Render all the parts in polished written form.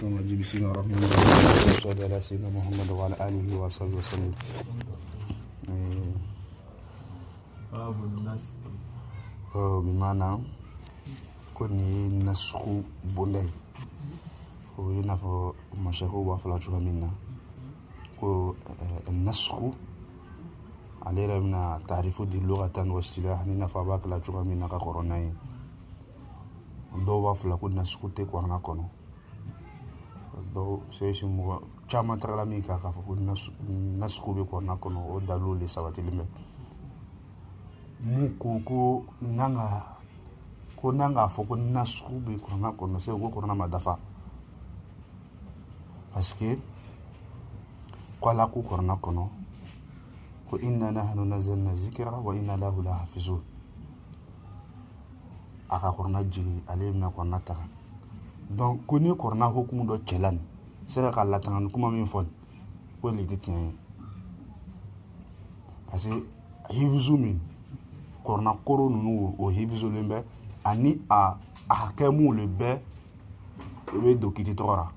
الشيطان الرجيم بسم الله الرحمن الرحيم صلى الله على سيدنا محمد وعلى آله وصحبه وسلم. بمعنى كوني نسخو بوندي هو ينافو مشاكو وافلا شو منا كو النسخو علينا من تعريف دي لغة واصطلاح نفع باك لا شو منا كقرناي دو وافلا كو نسخو تكوانا كونو do sesi mo chama trala mi ka fa ko nasku be ko nakono o dalu le sabati limbe mu ko nanga fo ko nasku be ko nakono se ko na madafa parce que kwala ko ko nakono ko inna nahnu nazzalna zikra wa inna lahu lahafizun aka ko na jigi alimna ko nataka donc koni korna hukumu do chelan sera kala tangan kuma min fon ko li ditien parce que hivzumin korna koro nunu o hivzulembe ani a hakemu lebe be dokiti tora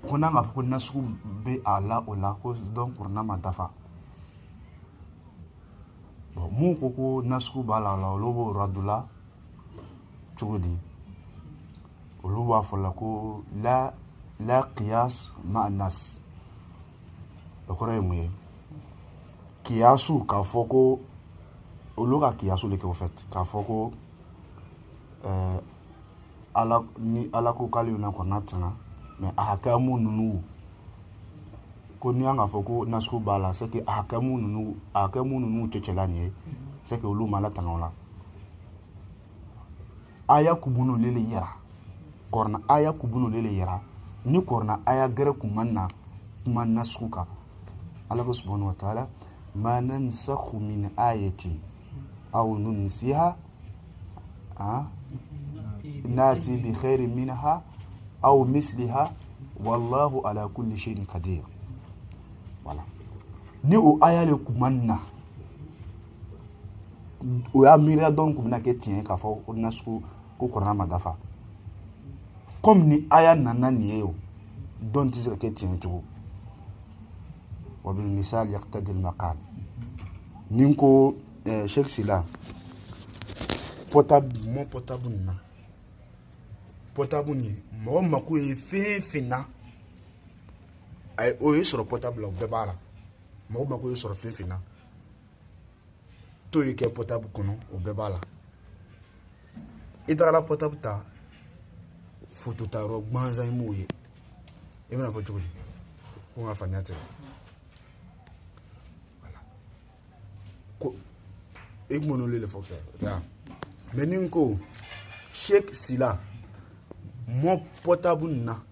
kona nga fko nasu be ala o la cause donc korna matafa bon mu koko nasu bala la lobo radula chugudi ولو فلكو لا قياس مع الناس لكوري مي قياسو كافوكو ولوغا قياسو لك وفت كافوكو ala ni ala ko kali na ko natanga mais ahakamu nunu ko ni anga foko nasku bala c'est que ahakamu nunu tchelani c'est que ulu mala tangala aya kubunu lele yara korna aya kubuno lele yara ni korna aya gare kumanna suka Allah subhanahu wa ta'ala ma nansakhu min ayati aw nunsiha nati bi khairin minha aw misliha wallahu ala kulli shay'in qadir. Voilà, ni o aya le kumanna o ya mira don kumna ke tien ka fo nasku ko korna madafa comme ni aya nana niyo dont ils étaient tientou wa bil misal yaqtadi al maqal ninko Cheikh Sila potable ni mo mako e fina ay o yi soro potable o bebara mo mako yi soro fina to yi ke potable kono o bebala idara potable ta photo taro gbanza imuye ebe na photo ko nga fanyate voilà ko egmono le foka ya meninko Cheikh Sila mo portable na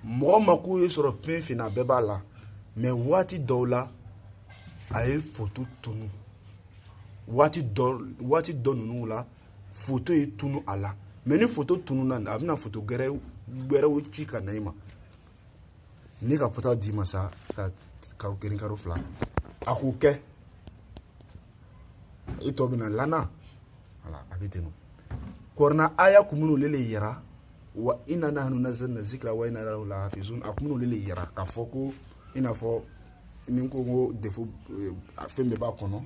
mo maku yesoro fina bebala mais wati dola ay photo tunu wati donu la photo e tunu ala mais ni photo tunu nan avina photo gere o chika naima ni ka pota di masa ka kerin karo fla akuke ito bina lana ala abitenu korna aya kumunu lele yara wa inna nahnu nazzalna zikra wa inna lahu lahafizun akumunu lele yara ka foko ina fo ninko go defo afembe ba kono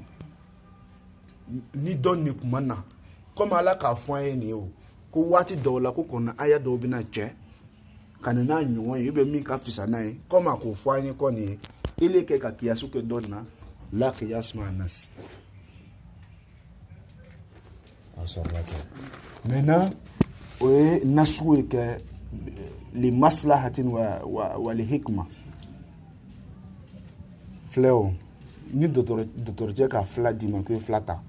ni don ni kumana comme ala ka fo ni o ko wati dola ko kona aya do bi na che kanana nyuwa yebe mi ka fisa nai koma ko fanye ko ni ile ke ka kiasu ke donna la qiyas ma nas asarlaka mena o nasu ke li maslahatin wa li hikma fleo ni docteur jeka fla di man ko flata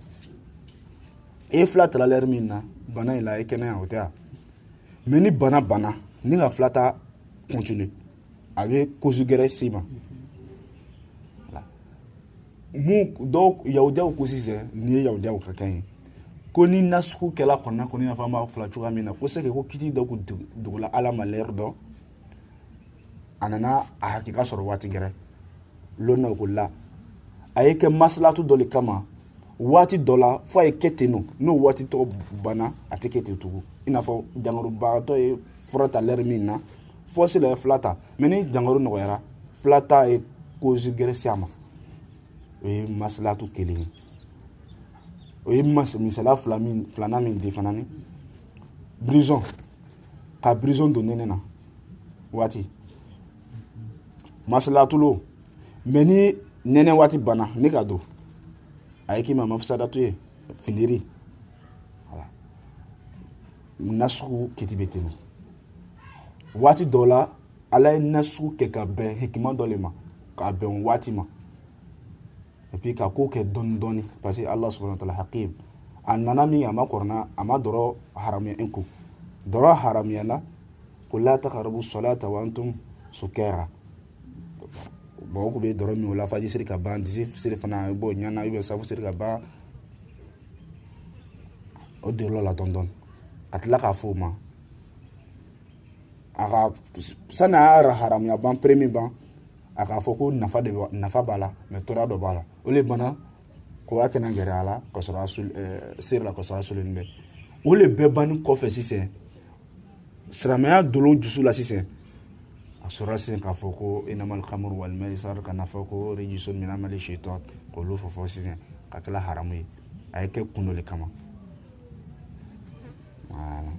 e flata la lermina bana ila ekene ya hotea mais ni bana ni ga flata continue avec kozugere sima voilà mu donc yaudia ko sise ni yaudia ko kakan ko ni nasku kala konna ko ni na fama fla chuga mina ko se ko kiti do ko dola ala maler do anana a hakika soro wati gere lona ko la ayeke maslatu dole kama wati dola fo ay keteno no wati to bana atekete tugu ina fo jangoro ba to e fɔra lɛri min na fɔsi la fila ta mais ni jangaro nɔgɔyara fila ta ye cause gɛrɛsi a ma o ye masalatu kelen ye o ye misala filanan min di fana ni prison ka prison don nɛnɛ na waati masalatulo mais ni nɛnɛ waati banna ne ka don a ye k'i ma mafisadatu ye finiri voilà nasugu kiti bɛ ten waati dɔw la ala ye nasugu kɛ ka bɛn hikima dɔ le ma k'a bɛn waati ma et puis ka ko kɛ dɔɔni dɔɔni parce que ala subhanahu wa ta'ala hakim a nana min a ma kɔrɔna a ma dɔrɔn haramiya en ko dɔrɔn haramiya la ko la taqrabu salata wa antum sukara bon ko be dɔrɔn min o la faji siri ka ban disi siri fana bo ɲana i bɛ safu siri ka ban o de la dɔɔni a tila k'a fɔ o ma a ka sani a yɛrɛ haramiya ban premier ban a k'a fɔ ko nafa b'a la mais tɔɔrɔya dɔ b'a la o le bana ko a kɛnɛ gɛrɛ a la ka sɔrɔ siri la ka sɔrɔ a solen bɛ o le bɛɛ banni kɔfɛ sisan silamɛya dolon dusu la sisan a sɔrɔ sisan k'a fɔ ko inamal khamru wal maisar kana fɔ ko rijisun min amali shaitan k'olu fɔ sisan ka kɛla haramu ye a ye kɛ kun dɔ le kama voilà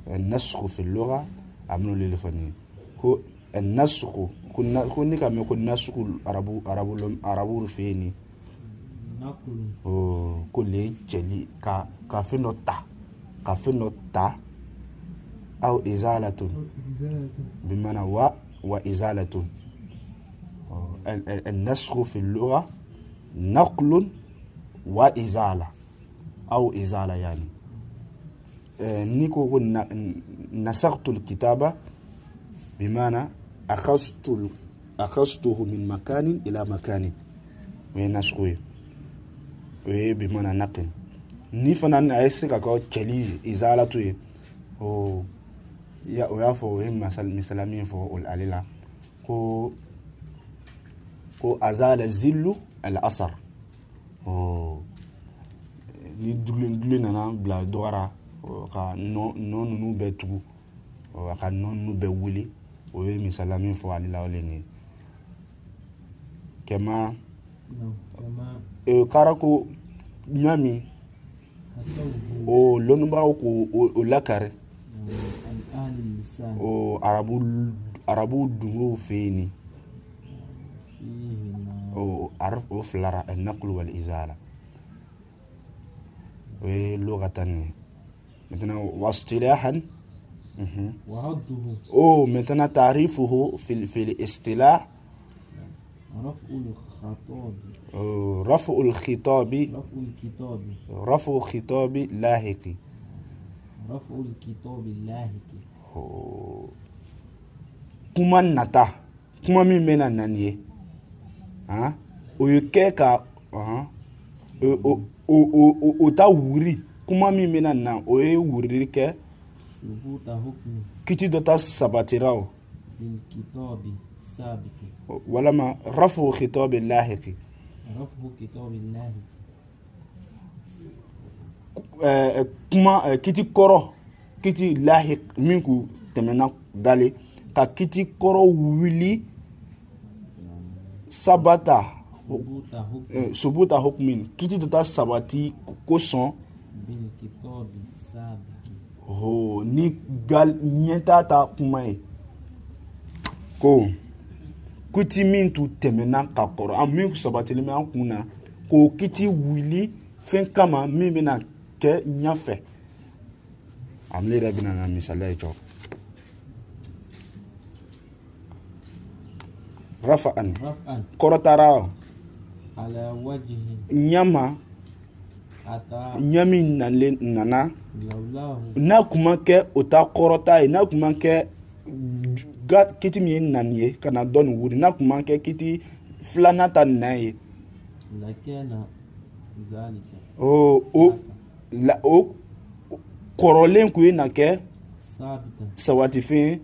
النسخ في اللغة عملوا لي لفني هو النسخ كنا كم يكون نسخ عربو فيني كل جلي كافين نوتا أو إزالة بمعنى وإزالة النسخ في اللغة نقل وإزالة أو إزالة يعني نيكو نسخت الكتابة بمعنى أخذته من مكان إلى مكان ونسخه بمعنى نقل نيفنا نأسك أكو تشلي إزالة أو يا فو هم مثلا فو الأليلا كو أزال الزل الأثر ni dulin nana bila dɔgɔra ka nɔn ninnu bɛɛ tugu ka nɔn ninnu bɛɛ wuli o ye misala min fɔ ale la o le ni kɛma kara ko ɲami o lɔnnibagaw ko o lakari o arabu dungow fɛ yen ni o filara النقل والإزالة لغة مثلا واصطلاحا مثلا تعريفه في الاصطلاح رفع الخطاب لاحق كما نتا كما من منا نانيه o ye kɛ ka o ta wuri kuma min bɛna na o ye wuriri kɛ kiti dɔ ta sabatira o walama rafu khitabi lahiki kuma kiti kɔrɔ kiti lahik min ku tɛmɛna dale ka kiti kɔrɔ wuli sabata subuta hukmin kiti dɔ ta sabati kosɔn ni ɲɛta ta kuma ye ko kiti min tu tɛmɛna ka kɔrɔ an min sabatilen bɛ an kun na k'o kiti wuli fɛn kama min bɛna kɛ ɲɛfɛ ale yɛrɛ bɛna na misaliya ye cɔ rafa'an kɔrɔtara ɲama ɲami nana n'a kuma kɛ o ta kɔrɔta ye n'a kuma kɛ kiti min ye nani ye ka na dɔ nin wuri n'a kuma kɛ kiti filanan ta nan ye o kɔrɔlen kun ye na kɛ sawatifɛn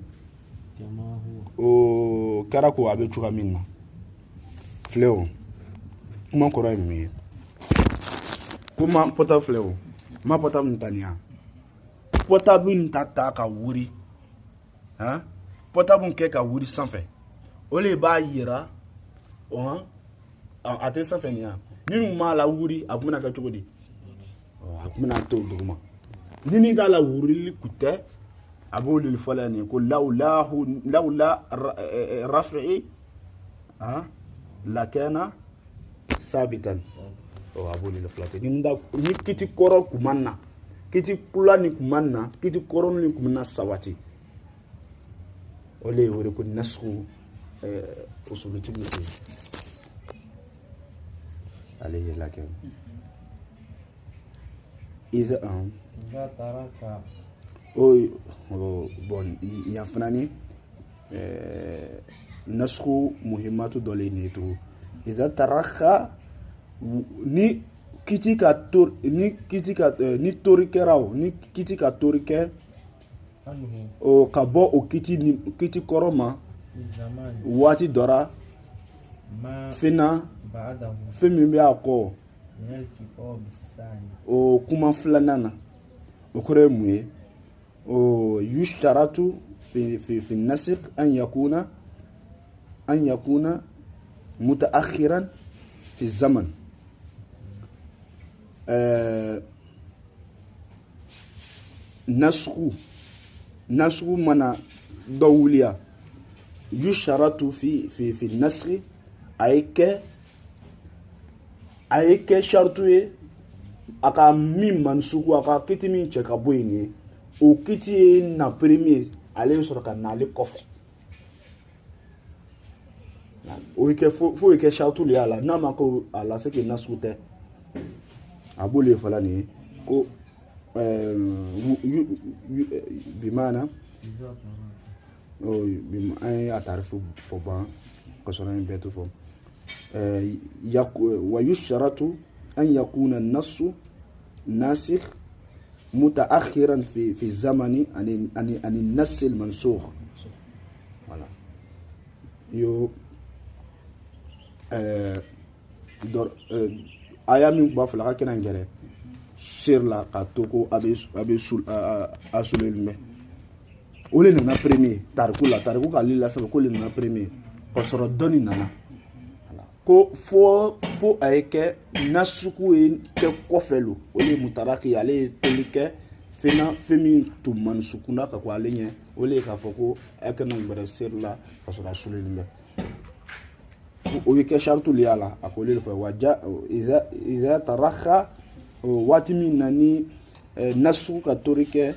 o kɛra ko a bɛ cogoya min na filɛ o kuma kɔrɔ ye mun ye ko Comment portable o ma portable ntania portable ntata ka wuri hein portable ke ka wuri sanfɛ o le b'a yira a tɛ sanfɛ nin ya ni ma la wuri a bɛna kɛ cogo di a bɛna to duguma ni t'a la wurili kutɛ a b'o le fɔ la nin ko lawla rafi'i lakana sabitan a b'o le fɔ ni kiti kɔrɔ kuma na kiti kula ni kuma na kiti kɔrɔ ni kuma na sabati o le wele ko nasu usulutigi ale ye la kɛ iza taraka bon ya fanani nasu muhimmatu dɔ le ne to iza taraka ni kiti ka tor ni tori kɛra o ni kiti ka tori kɛ o ka bɔ o kiti kɔrɔ ma waati dɔra fɛn min bɛ a kɔ o kuma filanan na o kɔrɔ ye mun ye o yushtaratu fi nasikh an yakuna mutaakhiran fi zaman nasku mana dɔ wuliya yushtaratu fi nasikh a ye kɛ shartu ye a ka min mansuku a ka kiti min cɛ ka bɔ yen ye o kiti ye na premier ale sɔrɔ ka na ale kɔfɛ o ye kɛ fo ye kɛ shartu le y'a la n'a ma ko a la c'est que nasu tɛ a b'o le fɔla nin ye ko bimana an ye a tarifu fɔ ban ka sɔrɔ an ye bɛɛ to fɔ ويشترط أن يكون النص ناسخ متأخرا في الزمن عن النص المنسوخ. Voilà. Yo aya min b'a fɔ la ka kɛnɛ gɛrɛ sir la ka to ko a bɛ suleli mɛ o le nana premier tariku k'ale la sabu ko le nana premier ka sɔrɔ dɔnni nana ko fo a ye kɛ nasuku ye kɛ kɔfɛ lo o le mutaraki ale ye toli kɛ fɛn min tun manisukunda ka ko ale ɲɛ o le k'a fɔ ko a kana gbɛrɛ seri la ka sɔrɔ a suleli bɛ o ye kɛ saritu le y'a la a ko le fɔ iza taraka waati min na ni nasuku ka tori kɛ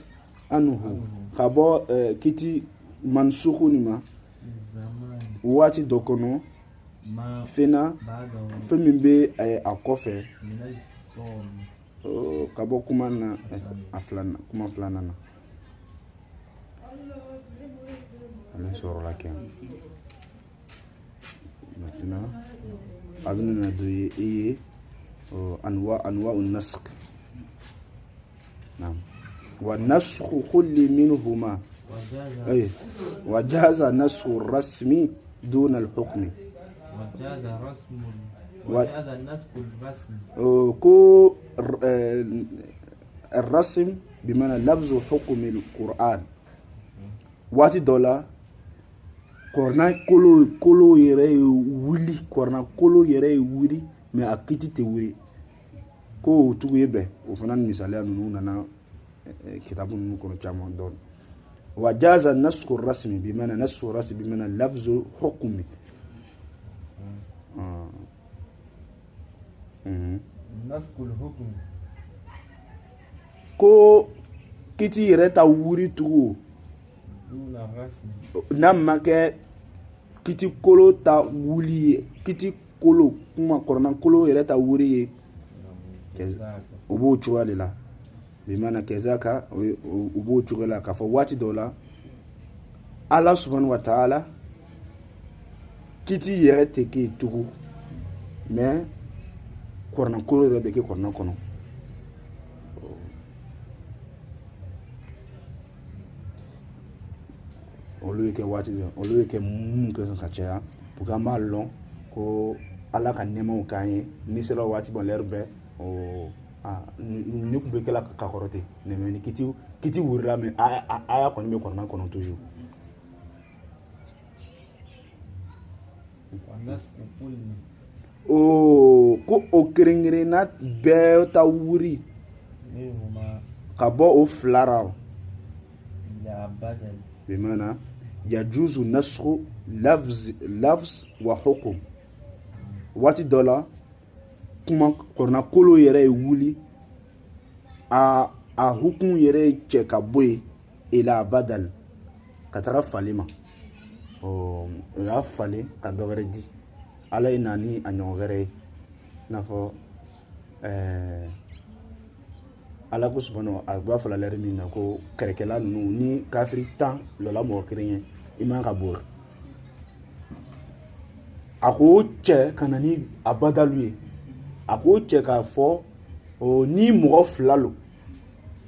anuhu ka bɔ kiti manisuku nin ma waati dɔ kɔnɔ fɛn min bɛ a kɔfɛ ka bɔ kuma na kuma filanan na ale sɔrɔla kɛ maintenant a bɛna don i ye anwa nasikh naam wa naskhu kulli minhuma wajaza naskhu rasmi دون الحكم وجاز النسخ الرسمي كو الرسم بمعنى لفظ حكم القرآن واتي دولا كورنا كولو يري ولي كورنا كولو يري ولي mais a kiti te wuri ko tugu yebe o fana misaliya nunu nana kitabu nunu kono caman dɔn wajaza nasku rasmi bimana nasku rasmi bimana lafzu hukmi nasku hukmi ko kiti yɛrɛ ta wuri tugu n'a ma kɛ kiti kolo ta wuli ye kiti kolo kuma kɔrɔna kolo yɛrɛ ta wuri ye o b'o cogoya de la bimana kezaka o b'o cogoya la k'a fɔ waati dɔw la Ala subhanahu wa ta'ala kiti yɛrɛ tɛ kɛ tugu mais kɔrɔna kolo yɛrɛ bɛ kɛ kɔrɔna kɔnɔ olu ye kɛ waati dɔ olu ye kɛ mun kɛ ka caya pour que an b'a lɔn ko Ala ka nɛmaw k'an ye ni sera waati bɔ l'heure bɛɛ ne kun bɛ kɛla ka kɔrɔte mais ni kiti wurila mais aya kɔni bɛ kɔnɔna kɔnɔ toujours. Ko o kerenkerenna bɛɛ ta wuri ka bɔ o fila ra bimana yajuzu nasxu lafz wa hukum. Waati dɔ la kuma kɔrɔna kolo yɛrɛ ye wuli a hukumu yɛrɛ ye cɛ ka bɔ yen ila badal ka taga fali ma. O y'a falen ka dɔ wɛrɛ di ala ye nani a ɲɔgɔn wɛrɛ ye n'a fɔ ala ko subhanahu a b'a fɔ la lɛri min na ko kɛrɛkɛla ninnu ni kafiri 10 lɔla mɔgɔ kelen ye i man ka bori a ko cɛ ka na ni a badalu ye a ko cɛ k'a fɔ ni mɔgɔ 2 lo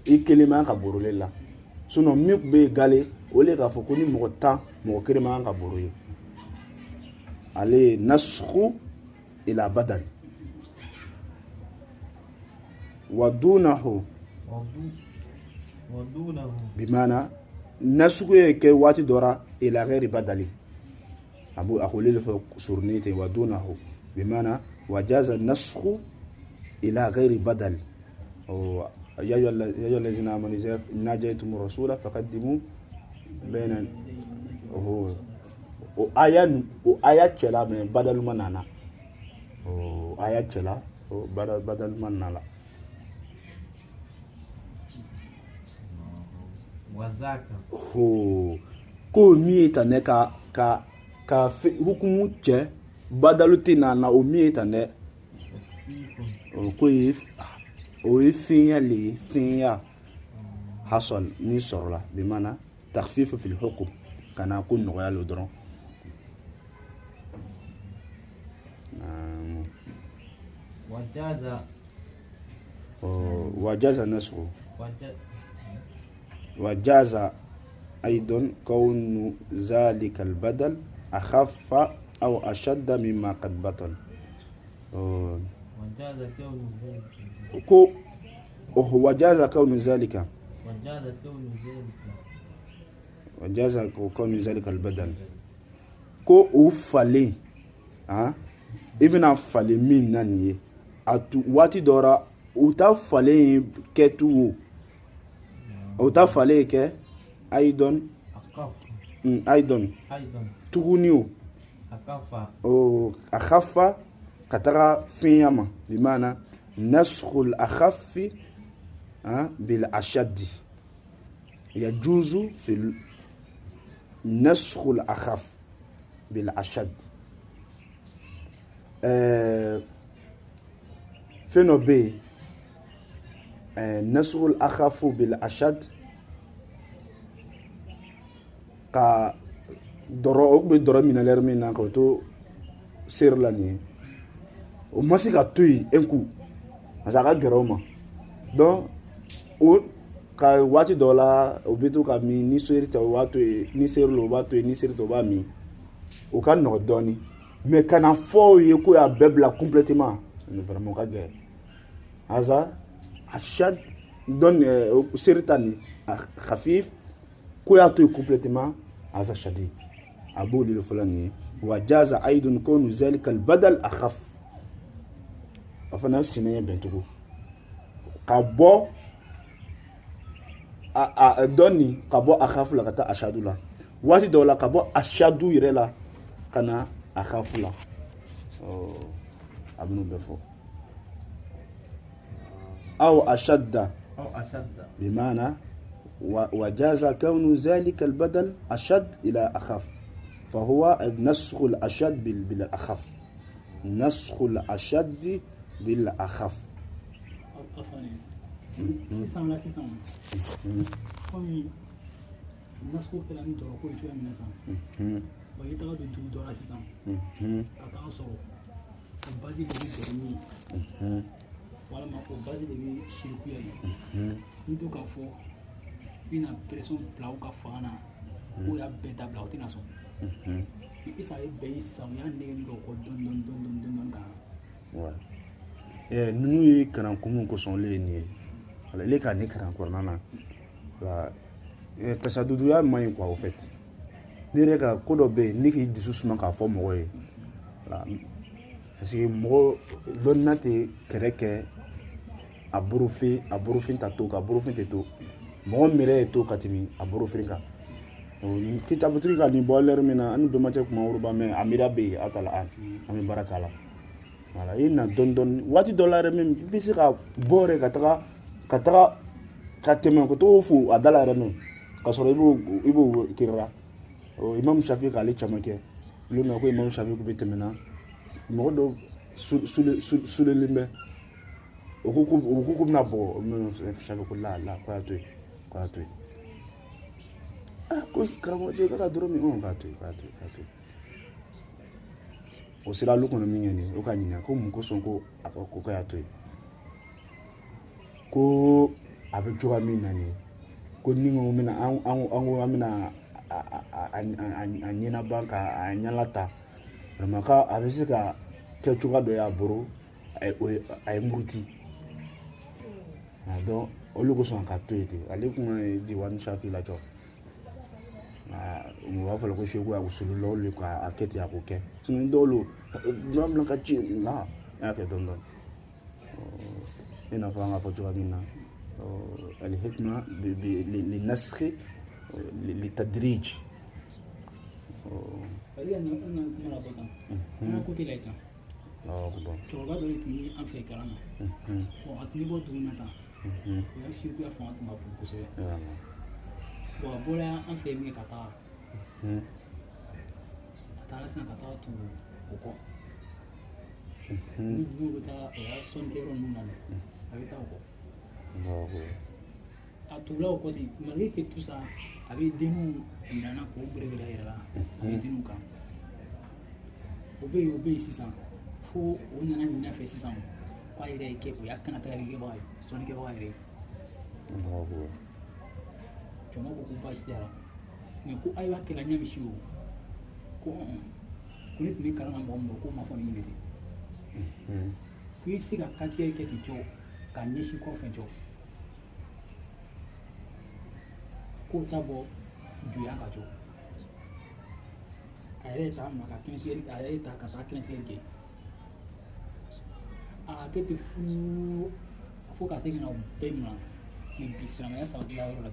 i kelen man ka borole la sinon min tun bɛ gale o le k'a fɔ ko ni mɔgɔ 10 mɔgɔ kelen man ka boro ye ale nasxu ila badal wadunahu bimana nasugu ye kɛ waati dɔra ila ghairi badali abu akhulil fa surnite wadunahu bimana wajaza nasxu ila ghairi badal o ya ayyuhal ladhina amanu idha najaytum rasula faqaddimu bayna o aya cɛla mais badaluma nana o aya cɛla o badaluma nana wazaka ko mi ye tanɛ ka hukumu cɛ badalu tɛ nana o mi ye tanɛ ko o ye fɛnya le ye fɛnya hasal ni sɔrɔla bimana takhfif fil hukum kana ko nɔgɔya lo dɔrɔn. وجاز نسخه وجاز أيضا كون ذلك البدل أخف أو أشد مما قد بطل وجاز كون ذلك البدل ko o falen ibina falen min na nin ye a waati dɔra u ta falen kɛtu o ta falen kɛ aidon tuguni o akhafa ka taga finya ma bimana naskhul akhaffi bil ashaddi yajuzu fil naskhul akhaf bil ashad fenobe naskhul akhafu bil ashad ka doro be doro minaler mina ko to ser la ni o masika tuy enku asaka geroma donc o ka wati dola o bitu ka mi ni serita wato ni serlo wato ni serito ba mi o ka no doni mais kana fo ye ko ya bebla complètement vraiment ka guerre aza ashad don seritani khafif ko ya to complètement aza shadid abu lil fulani wajaza aidun kunu zalika al badal akhaf afana sinaya bentugo ka bo a doni ka bo akhafu la kata ashadu la wati dola ka bo ashadu yire la kana akhafu la abnu befo أو أشد بمعنى وجاز كون ذلك البدل أشد إلى أخف فهو نسخ الأشد بالأخف نسخ الأشد بالأخف wala ma ko base de bi shirku ya ni do ka fo ina pression plau ka fana ko ya beta plau tina so isa e be isa ya ne ndo ko don ka N'u ye kalan kumu kosɔn olu ye nin ye voilà ile ka nin kalan kɔnɔna na voilà tasaduduya man ɲi quoi au fait ne yɛrɛ ka ko dɔ bɛ yen ne k'i dusu suma k'a fɔ mɔgɔ ye voilà parce que mɔgɔ dɔnniya tɛ kɛlɛ kɛ a borofin ta to ka borofin tɛ to mɔgɔ min yɛrɛ ye to ka tɛmɛ a borofin kan kitabutigi ka nin bɔ lɛri min na an ni bɛnbakɛ kuma wɔrɔba mɛ a miiriya bɛ yen a ta la an bɛ baara k'a la voilà i na dɔɔni dɔɔni waati dɔ la yɛrɛ min i bɛ se ka bɔ yɛrɛ ka tɛmɛ ka t'o fo a da la yɛrɛ min ka sɔrɔ i b'o kirira Imam Shafi k'ale caman kɛ olu mɛ ko Imam Shafi bɛ tɛmɛna mɔgɔ dɔ sulelen bɛ o ko ko bɛna bɔ Imam Shafi ko la ko y'a to yen ko karamɔgɔcɛ ka taa dɔrɔn min k'a to yen o sera olu kɔnɔ min kɛ nin o ka ɲininka ko mun kosɔn ko a ko y'a to yen ko a bɛ cogoya min na nin ye ko ni ko bɛna an bɛna a ɲɛnaban k'a ɲɛla ta vraiment ka a bɛ se ka kɛ cogoya dɔ y'a bolo a ye muruti donc olu kosɔn ka to yen ten ale kuma ye Diwani Shafi la jɔ u b'a fɔ ko seko ya usulula olu k'a kɛ ten a k'o kɛ sinon dɔw la ka ci la y'a kɛ dɔɔni dɔɔni i n'a fɔ an ka fɔ cogoya min na الحكمة للنسخ للتدريج أنا كنت لايكا cɛkɔrɔba dɔ de tun bɛ an fɛ kalan na a tun bɛ bɔ dugu na tan o y'a sirikuya fanga tun ka bon kosɛbɛ a bɔra an fɛ min ka taa a taara sisan ka taa tugu o kɔ ni dugu bɛ taa o y'a sɔnnikɛyɔrɔ ninnu na a bɛ taa o kɔ a tugula o kɔ ten malgré que tout ça a bɛ denninw minɛna k'o berebere a yɛrɛ la a bɛ denninw kan o bɛ yen sisan fo o nana ɲinɛ fɛ sisan k'a yɛrɛ ye kɛ o y'a kanatagarikɛbaga ye sɔnnikɛbaga yɛrɛ ye jɔnma ko baasi tɛ a la mɛ ko a y'a kɛla ɲɛ misi o ko ne tun bɛ kalan na mɔgɔ min bolo k'o ma fɔ nin de ten ko i se ka kantigɛ kɛ ten cɔ ka ɲɛsin kɔfɛ cɔ k'o ta bɔ juguya ka cɔ a yɛrɛ ta ma ka kɛnɛtigɛli a yɛrɛ ta ka taa kɛnɛtigɛli kɛ a kɛ ten fo ka se ka na o bɛɛ minɛ mɛ bi silamɛya sabatila yɔrɔ la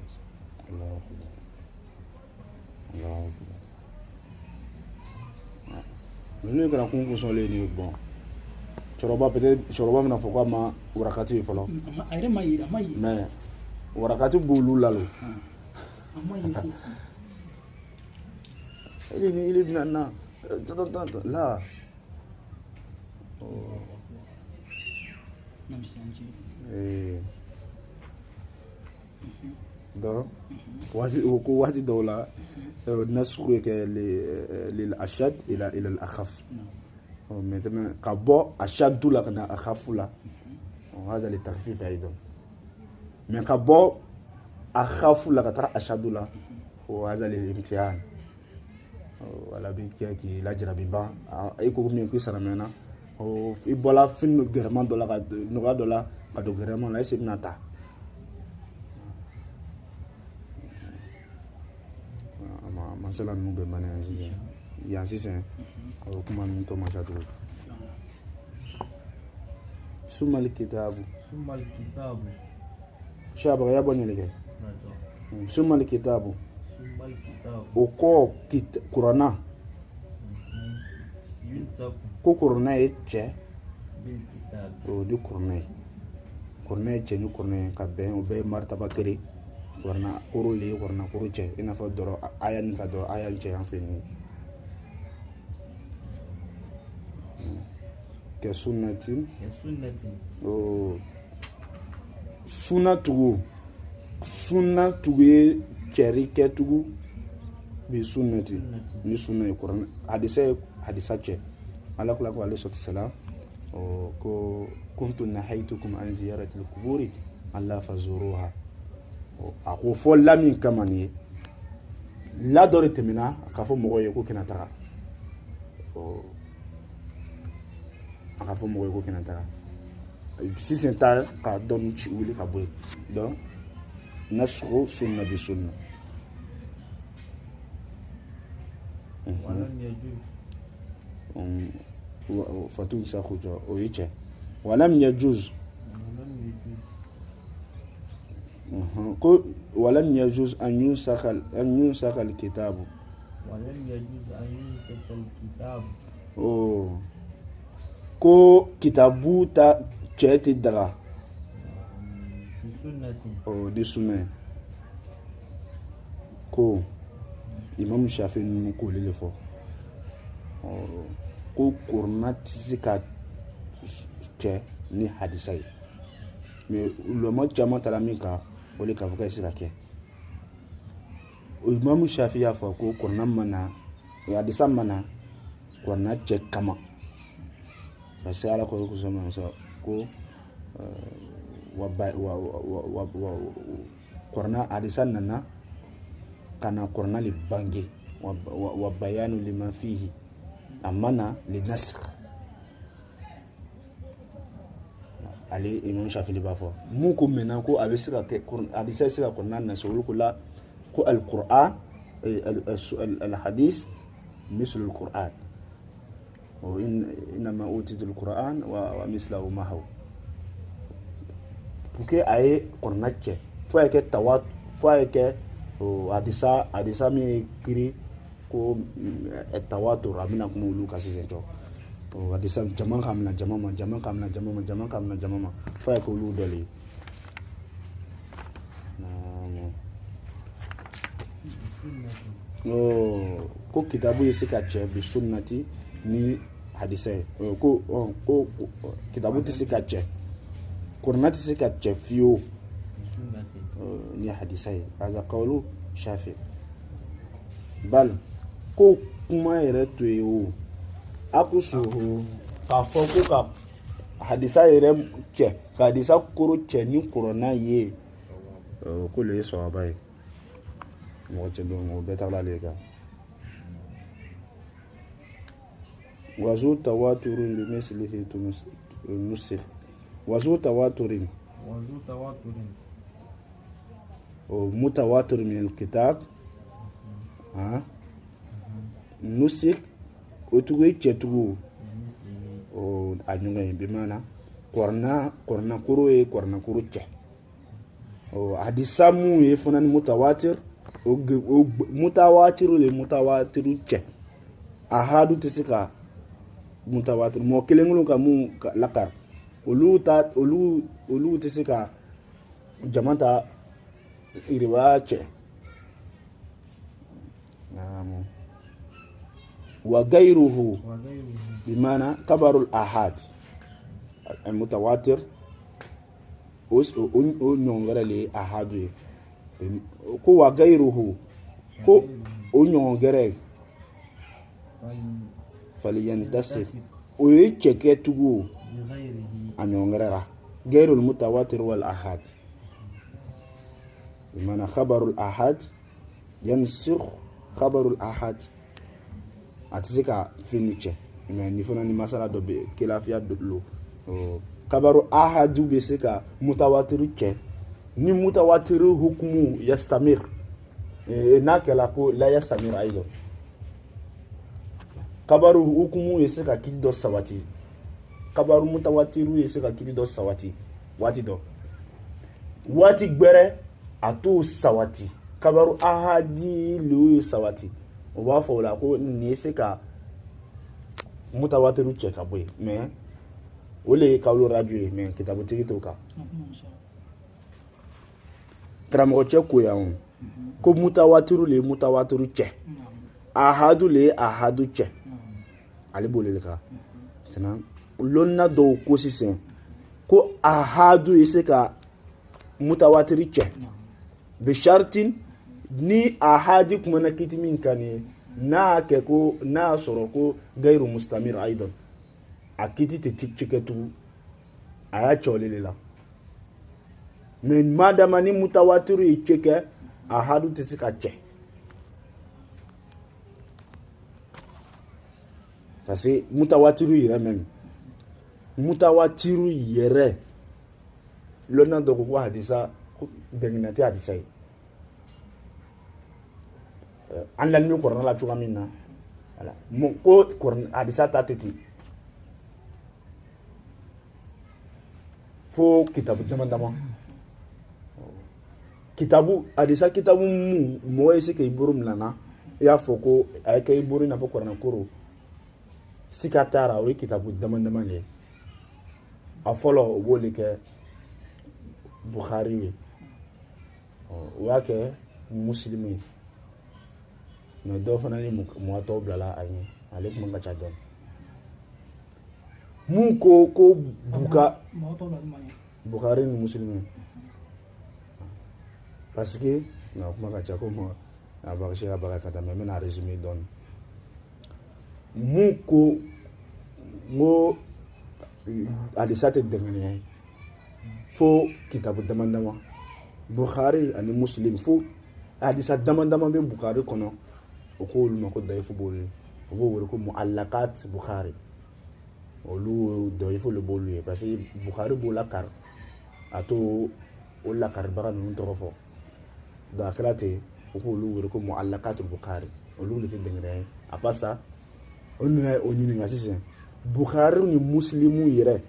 bi ne kɛra kun kosɔnlen ni bon cɛkɔrɔba bɛna fɔ k'a ma warakati ye fɔlɔ a yɛrɛ ma ye mais warakati b'olu la lo a ma ye foyi ili bɛna na la donc waati dɔw la nasuku ye kɛ lil ashad ila al akhaf maintenant ka bɔ ashadu la ka na akhafu la هذا للتخفيف أيضا mais ka bɔ akhafu la ka taa ashadu la وهذا للامتحان wala bi kɛ k'i lajarabi ban i ko min k'i sara mɛnna i bɔla fin gɛrɛman dɔ la ka nɔgɔya dɔ la ka don gɛrɛman la ese bɛna ta masala ninnu bɛ mana yan sisan a bɛ kuma ninnu tɔ masa tugun sumal kitabu shabaga ya bɔ ɲɛnɛkɛ sumal kitabu o kɔ kuranna ko kuranna ye cɛ o di kuranna ye cɛ ni kuranna ye ka bɛn o bɛɛ ye maritaba kelen kuranna koro le ye kuranna koro cɛ i n'a fɔ dɔrɔn aya ni ka dɔrɔn aya cɛ an fɛ nin kɛ sunnati sunna tugu ye cɛri kɛ tugu bi sunnati ni sunna ye kuranna hadisa cɛ ala kula ko alayhi salam ko kuntu nahaytukum an ziyarati al-quburi alla fazuruha a ko fɔ la min kama nin ye la dɔ de tɛmɛna k'a fɔ mɔgɔ ye ko kɛnɛ taga a ka fɔ mɔgɔ ye ko kɛnɛ taga si c'est ta ka don ci wuli ka boy donc nasxu sunna bi sunna ولم يجوز fatu sa khujo o yiche walam yajuz ko walam yajuz an yusakha al-kitab ولم يجوز أن ينسخ الكتاب ko kitabu ta cheti daga بسنة di sunna ko imam shafi nu ko lele fo ko qur'anati zika che ni hadisai mais le mot jama talamika ole ka fuka sika ke imam shafi ya fa ko qur'an mana ya hadisa mana qur'an che kama parce que ala ko sama so ko wa qur'an hadisa nana kana qur'an li bangi wa bayanu lima fihi amana li nasr ali imam shafi li bafo mu ko mena ko abisira ke qur'an hadisa sira qur'an na so ko la ko al qur'an al hadith مثل القرآن وإنما أوتيت القرآن ومثله معه porque aye qur'anche foi que tawat foi que hadisa mi kiri ko tawatur amina kuma lu kasi sento hadisa jaman kamna jamama foi que lu doli ko kitabu yesika che bi sunnati ni hadisa ko kitabu tisika che qur'anati sika che fio ni hadisai aza qawlu shafi bal ko kuma yere to yo akusuhu ka foko ka hadisa yere che ka hadisa kuru che ni corona ye ko le so abai mo che do mo beta la lega wazu tawaturun bi mislihi tunusif wazu tawaturin متواتر من الكتاب نسك وتوي تشتو أنيوغي بمعنى قرنا كروي قرنا كروتش حديثا مو يفنان متواتر متواتر لمتواتر تش أحادو تسكا متواتر مو كلمنو كمو لكار ولو تسكا جماعة iriwache wa gairuhu bimana kabarul ahad المتواتر o nyongere le ahadu ko wa gairuhu ko o nyongere falyantasif o yecheke tugu anyongere ra gairul mutawatir wal ahad بمعنى خبر الأحد ينسخ خبر الأحد أتسكا في نيتشه يعني فناني مسألة دو كلافيا دلو خبر الأحد بسكا متواتر تشه ni متواتر حكمه يستمر ناكلا كو لا يستمر أيضا خبر حكمه يسكا كيدي دو سواتي خبر متواتر يسكا كيدي دو سواتي واتي دو واتي gbere ato sawati kabaru ahadi lu sawati o ba fo la ko ni se ka mutawatiru che ka boy mais ole ka lu radio mais kitabu tikito ka tramo che ko ya on ko mutawatiru che ahadu le ahadu che ali bolele ka sana lonna do ko sisen ko ahadu ise ka mutawatiru che bishartin ni ahadi kuma na kitimin kane na ke ko na soro ko gairu mustamir aidan akiti te tikcheketu aya cholelela men madama ni mutawatiru icheke ahadu tisika che parce mutawatiru yere même mutawatiru yere lonna do ko hadisa denginati hadisa yi an lan mi korna la chuga minna wala mo ko korna hadisa ta teti fo kitabu dama kitabu hadisa kitabu mu mo ese ke iburum lana ya foko ay ke iburu na fo korna koro sikatara o kitabu dama le a folo wole ke Bukhari wa ke muslimi mais do fana ni mo to blala ay ale ko nga chadon mu ko buka Bukhari ni muslimi parce que na kuma ka chako mo abashi abaka ta mais na résumé don mu ko mo hadisa te dengane fo kitabu damandama Bukhari ani Muslim fo hadisa damandama be Bukhari kono o ko lu mako dayfu bolé o go wori ko muallaqat Bukhari o lu dayfu le bolé parce que Bukhari bola kar ato o la kar bara non torofo da krate o ko lu wori ko muallaqat Bukhari o lu le te dengane apa ça on ni ngasi Bukhari ni Muslimu yere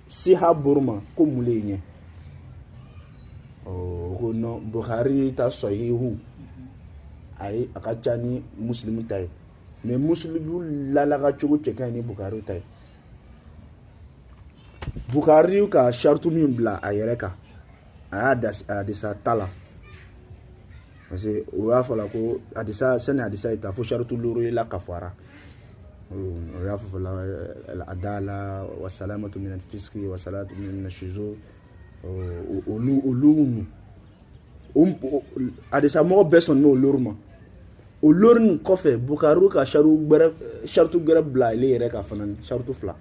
siha burma ko mulenye ko no Bukhari ta sahihu ay akachani Muslimu tay mais Muslimu la ga chugo chekani Bukhari tay Bukhari ka shartu min bla ayereka adisa tala parce que wa fala ko adisa sana adisa ita fo shartu luru la kafara ويعفو العدالة والسلامة من الفسق والصلاة من الشذوذ ولون adisa mo beson no lorma o lorn kofe Bukhari ka shartu gbere bla ile yere ka fanan shartu fla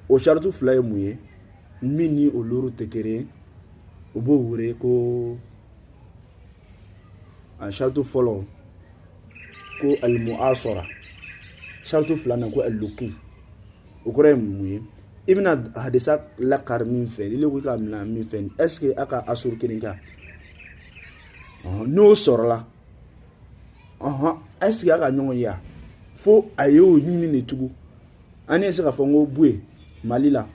o shartu fla muye mini o loru tekere o bo wure ko an shartu follow ko al muasara shartu fulana ko al-luqi o kore muye ibna hadisa la karmin fe ile ko ka mna min fe est-ce que aka asur kininka no sorla est-ce que aka nyongo ya fo ayo nyini ne tugu ani se ka fo ngo bue malila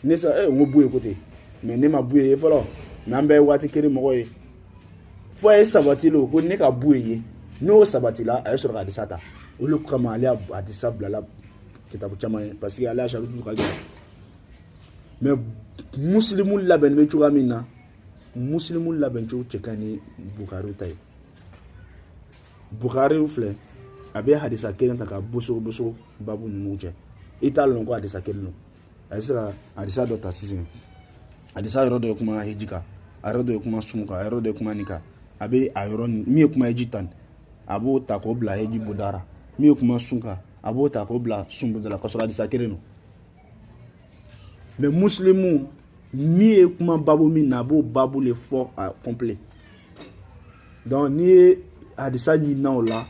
ne sa ngo bue côté mais ne ma bue e folo nambe wati kiri mo ye fo e sabatilo ko ne ka bue ye no sabatila ayo sur hadisa ta olu kama ali hadisa blala kitabu chama parce que ala sharutu ka mais muslimu laben be chuga minna muslimu laben chu chekani Bukhari tay Bukhari ufle abe hadisa kelen taka buso babu nuje ital ko hadisa kelen asira hadisa do tasizin hadisa yoro kuma hijika arodo kuma sumuka arodo kuma nika abe ayoron mi kuma hijitan abo tako bla heji budara mi kuma sunka abota ko bla sumbu de la kasra hadisa kereno mais muslimu mi kuma babu mi nabo babu le fort complet donc ni hadisa ni na ola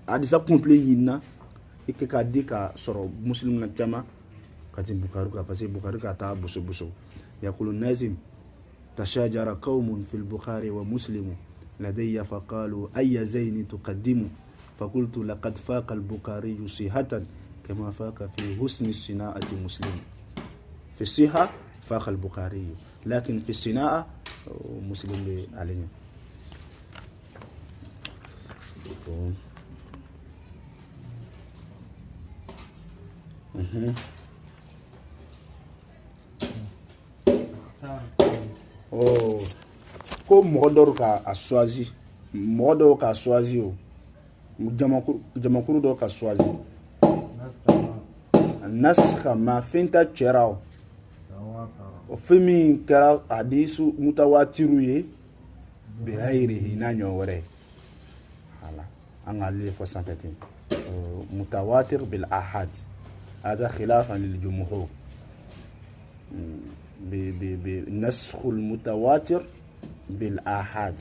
hadisa complet yina ike ka dika soro muslim na chama kati Bukhari ka parce Bukhari ka ta buso yaqulu nazim tashajara qaumun fil Bukhari wa muslimu ladayya faqalu ayya zaini tuqaddimu فقلت لقد فاق البخاري صحة كما فاق في حسن الصناعة مسلم في الصحة فاق البخاري لكن في الصناعة مسلم علينا ko modor ka aswazi modo ka aswazi o jamakuru do ka swazi naskha ma finta cherao o femi kara hadisu mutawatiru ye bi ghairihi nanyo wore hala angali fo sanfete mutawatir bil ahad هذا خلافا للجمهور بنسخ المتواتر بالآحاد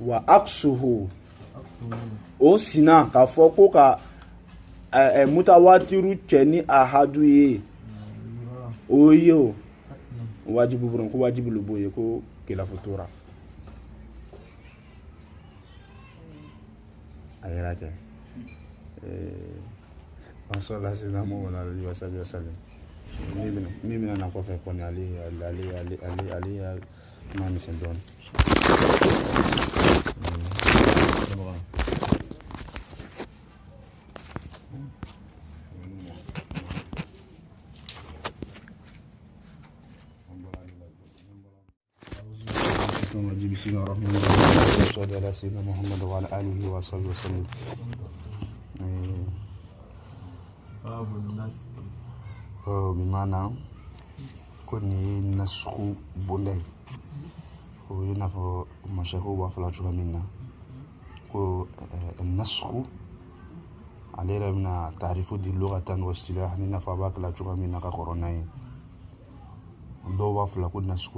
وعكسه او سنا كفوكو كا متواتر تشني احادو يي اويو wajibu buron ko wajibu lu boye ko kila futura ayirate sallallahu alaihi wasallam mimi na kofa kwa ali mami sendon بسم الله الرحمن الرحيم صلى على سيدنا محمد وعلى آله وصحبه وسلم باب النسخ بمعنى كوني نسخ بوندي وينافو مشاهو وافلا جوامينا كو النسخ علينا من تعريف دي لغة واصطلاح نفا باك لا جوامينا كقروناي دو وافلا كو نسخ